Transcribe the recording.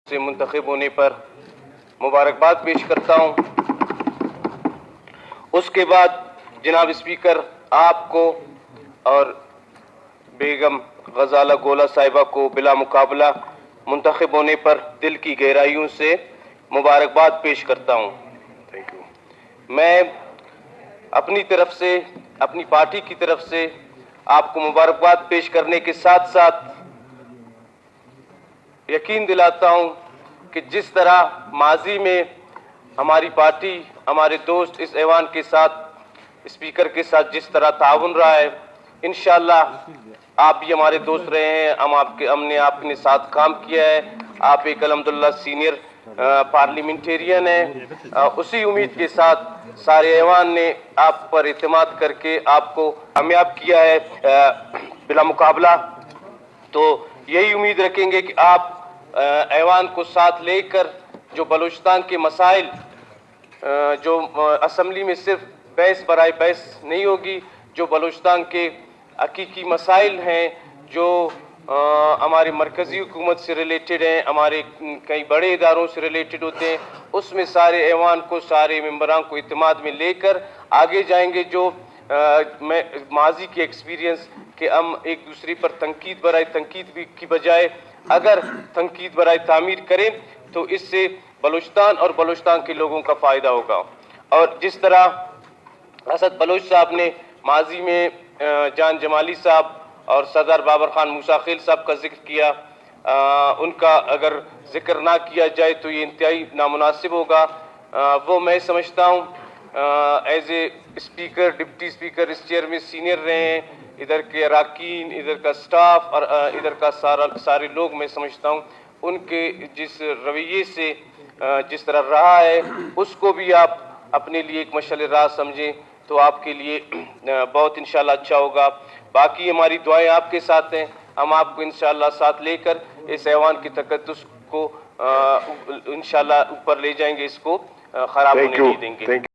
سے منتخب ہونے پر مبارکباد پیش کرتا ہوں۔ اس کے بعد جناب اسپیکر آپ کو اور بیگم غزالہ گولہ صاحبہ کو بلا مقابلہ منتخب ہونے پر دل کی گہرائیوں سے مبارکباد پیش کرتا ہوں۔ میں اپنی طرف سے اپنی پارٹی کی طرف سے آپ کو مبارکباد پیش کرنے کے ساتھ ساتھ یقین دلاتا ہوں کہ جس طرح ماضی میں ہماری پارٹی ہمارے دوست اس ایوان کے ساتھ اسپیکر کے ساتھ جس طرح تعاون رہا ہے، انشاءاللہ آپ بھی ہمارے دوست رہے ہیں، ہم نے آپ کے ساتھ کام کیا ہے۔ آپ ایک الحمدللہ سینئر پارلیمنٹیرین ہیں۔ اسی امید کے ساتھ سارے ایوان نے آپ پر اعتماد کر کے آپ کو کامیاب کیا ہے بلا مقابلہ۔ تو یہی امید رکھیں گے کہ آپ ایوان کو ساتھ لے کر جو بلوچستان کے مسائل جو اسمبلی میں صرف بحث برائے بحث نہیں ہوگی، جو بلوچستان کے حقیقی مسائل ہیں، جو ہمارے مرکزی حکومت سے ریلیٹڈ ہیں، ہمارے کئی بڑے اداروں سے ریلیٹڈ ہوتے ہیں، اس میں سارے ایوان کو، سارے ممبران کو اعتماد میں لے کر آگے جائیں گے۔ جو ماضی کے ایکسپیرینس کہ ہم ایک دوسرے پر تنقید برائے تنقید کی بجائے اگر تنقید برائے تعمیر کریں تو اس سے بلوچستان اور بلوچستان کے لوگوں کا فائدہ ہوگا۔ اور جس طرح اسد بلوچ صاحب نے ماضی میں جان جمالی صاحب اور صدر بابر خان موسیٰ خیل صاحب کا ذکر کیا، ان کا اگر ذکر نہ کیا جائے تو یہ انتہائی نامناسب ہوگا۔ وہ میں سمجھتا ہوں as a speaker, deputy speaker اس چیئر میں سینئر رہے ہیں، ادھر کے اراکین، ادھر کا سٹاف اور ادھر کا سارے لوگ میں سمجھتا ہوں ان کے جس رویے سے جس طرح رہا ہے اس کو بھی آپ اپنے لیے ایک مشعل راہ سمجھیں تو آپ کے لیے بہت انشاءاللہ اچھا ہوگا۔ باقی ہماری دعائیں آپ کے ساتھ ہیں، ہم آپ کو انشاءاللہ ساتھ لے کر اس ایوان کی تقدس کو انشاءاللہ اوپر لے جائیں گے، اس کو خراب ہونے نہیں دیں گے۔